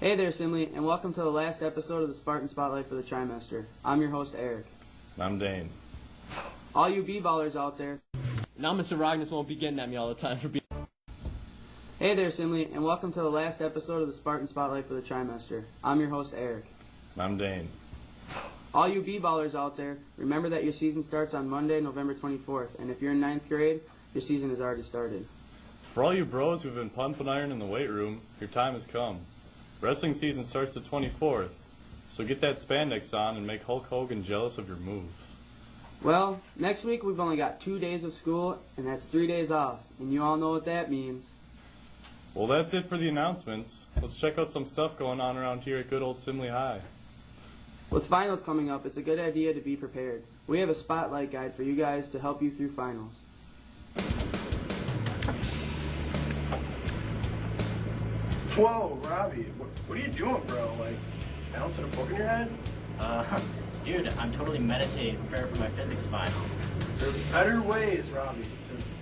Hey there, Simley, and welcome to the last episode of the Spartan Spotlight for the trimester. I'm your host, Eric. I'm Dane. All you B-ballers out there. Now Mr. Rognus won't be getting at me all the time for being... Hey there, Simley, and welcome to the last episode of the Spartan Spotlight for the trimester. I'm your host, Eric. I'm Dane. All you B-ballers out there, remember that your season starts on Monday, November 24th, and if you're in 9th grade, your season has already started. For all you bros who've been pumping iron in the weight room, your time has come. Wrestling season starts the 24th, so get that spandex on and make Hulk Hogan jealous of your moves. Well, next week we've only got 2 days of school, and that's 3 days off, and you all know what that means. Well, that's it for the announcements. Let's check out some stuff going on around here at good old Simley High. With finals coming up, it's a good idea to be prepared. We have a spotlight guide for you guys to help you through finals. Whoa, Robbie, what are you doing, bro? Like, bouncing a book in your head? Dude, I'm totally meditating, preparing for my physics final. There's better ways, Robbie,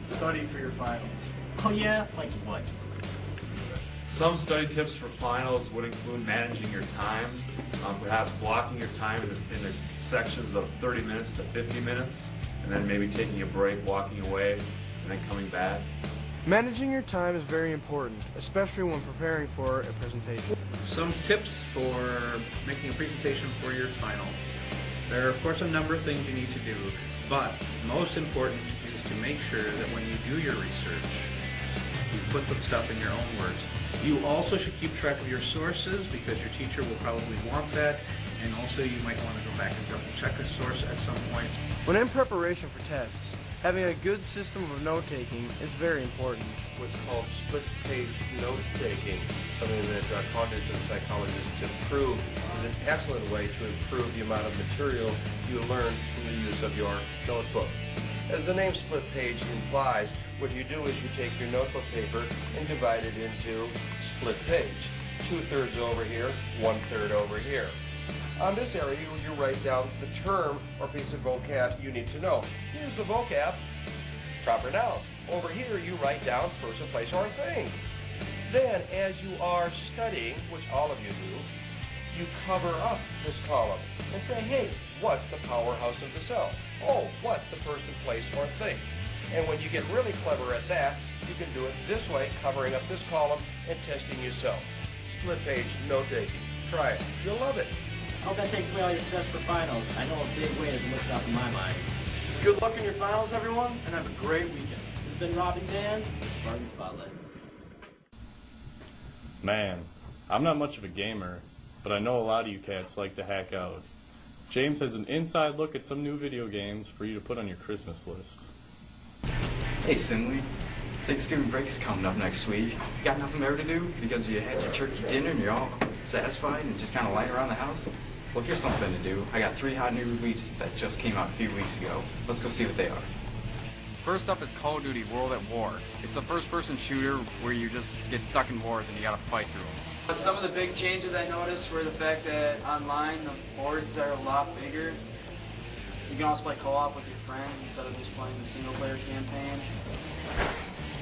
to study for your finals. Oh yeah? Like what? Some study tips for finals would include managing your time, perhaps blocking your time in the sections of 30 minutes to 50 minutes, and then maybe taking a break, walking away, and then coming back. Managing your time is very important, especially when preparing for a presentation. Some tips for making a presentation for your final. There are of course a number of things you need to do, but most important is to make sure that when you do your research, you put the stuff in your own words. You also should keep track of your sources because your teacher will probably want that, and also you might want to go back and double check a source at some point. When in preparation for tests, having a good system of note-taking is very important. What's called split-page note-taking, something that cognitive psychologists have proved is an excellent way to improve the amount of material you learn from the use of your notebook. As the name split page implies, what you do is you take your notebook paper and divide it into split page. 2/3 over here, 1/3 over here. On this area, you write down the term or piece of vocab you need to know. Here's the vocab, proper noun. Over here, you write down person, place, or thing. Then, as you are studying, which all of you do, you cover up this column and say, hey, what's the powerhouse of the cell? Oh, what's the person, place, or thing? And when you get really clever at that, you can do it this way, covering up this column and testing yourself. Split page note-taking. Try it. You'll love it. I hope that takes away all your stress for finals. I know a big way to lift it up in my mind. Good luck in your finals, everyone, and have a great weekend. This has been Rob and Dan, the Spartan Spotlight. Man, I'm not much of a gamer, but I know a lot of you cats like to hack out. Jaymes has an inside look at some new video games for you to put on your Christmas list. Hey Simley, Thanksgiving break is coming up next week. You got nothing better to do because you had your turkey dinner and you're all satisfied and just kind of lying around the house? Well, here's something to do. I got 3 hot new releases that just came out a few weeks ago. Let's go see what they are. First up is Call of Duty World at War. It's a first-person shooter where you just get stuck in wars and you gotta fight through them. Some of the big changes I noticed were the fact that online the boards are a lot bigger. You can also play co-op with your friends instead of just playing the single-player campaign.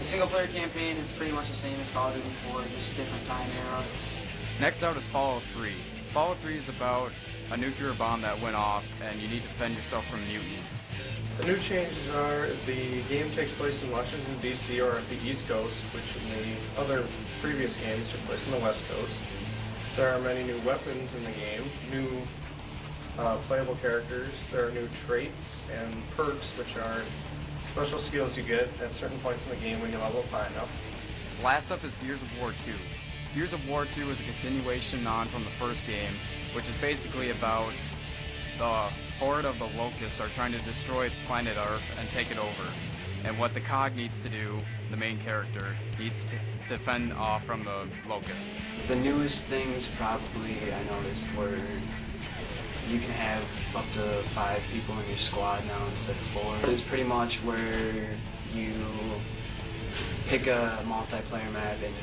The single-player campaign is pretty much the same as Call of Duty 4, just a different time era. Next out is Fallout 3. Fallout 3 is about a nuclear bomb that went off and you need to defend yourself from mutants. The new changes are the game takes place in Washington, D.C. or at the East Coast, which in the other previous games took place on the West Coast. There are many new weapons in the game, new playable characters, there are new traits and perks, which are special skills you get at certain points in the game when you level up high enough. Last up is Gears of War 2. Gears of War 2 is a continuation on from the first game, which is basically about the horde of the locusts are trying to destroy planet Earth and take it over. And what the cog needs to do, the main character, needs to defend off from the locust. The newest things probably I noticed were you can have up to 5 people in your squad now instead of 4. It's pretty much where you pick a multiplayer map and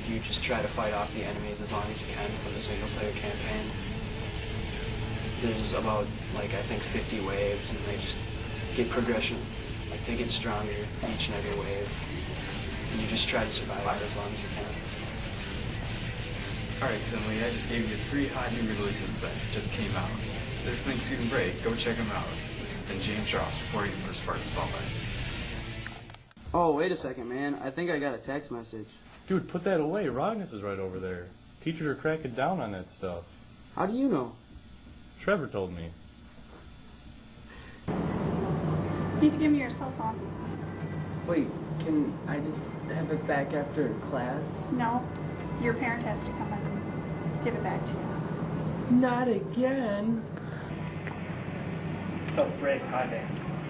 you just try to fight off the enemies as long as you can from the single player campaign. There's about, like, I think 50 waves, and they just get progression. Like, they get stronger each and every wave. And you just try to survive it as long as you can. Alright, Simley, I just gave you 3 hot new releases that just came out. This Thanksgiving break, go check them out. This has been Jaymes Ross reporting for Spartan Spotlight. Oh, wait a second, man. I think I got a text message. Dude, put that away. Rognus is right over there. Teachers are cracking down on that stuff. How do you know? Trevor told me. You need to give me your cell phone. Wait, can I just have it back after class? No. Your parent has to come and give it back to you. Not again. Oh, Greg, hi there.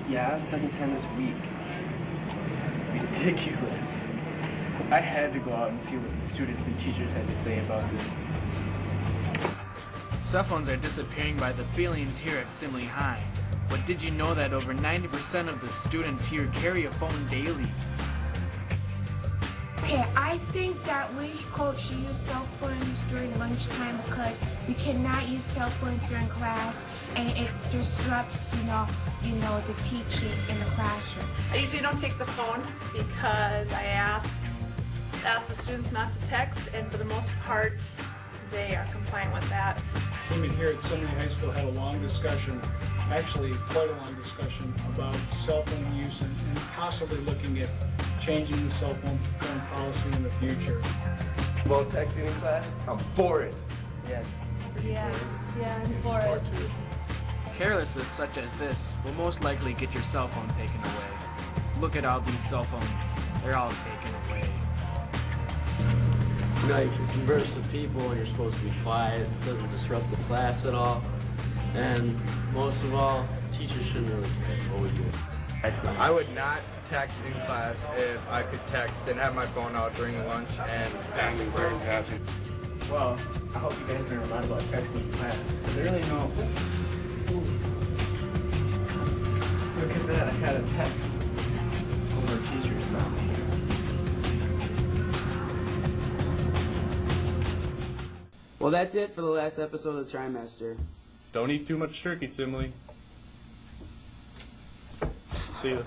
Yeah, second time this week. Ridiculous. I had to go out and see what the students and teachers had to say about this. Cell phones are disappearing by the billions here at Simley High. But did you know that over 90% of the students here carry a phone daily? Okay, I think that we coach should use cell phones during lunchtime because we cannot use cell phones during class and it disrupts, you know, the teaching in the classroom. I usually don't take the phone because I asked the students not to text, and for the most part, they are compliant with that. Women here at Simley High School had a long discussion, actually quite a long discussion, about cell phone use and possibly looking at changing the cell phone policy in the future. About texting in class? I'm for it. Yes. Yeah, I'm for it. Carelessness such as this will most likely get your cell phone taken away. Look at all these cell phones. They're all taken away. You know, you can converse with people and you're supposed to be quiet. It doesn't disrupt the class at all. And most of all, teachers shouldn't really care what we do. Excellent. I would not text in class if I could text and have my phone out during lunch and passing breaks. Well, I hope you guys learn a lot about texting in class. Because I really know. Look at that, I had a text from our teachers now. Well, that's it for the last episode of the trimester. Don't eat too much turkey, Simley. See ya.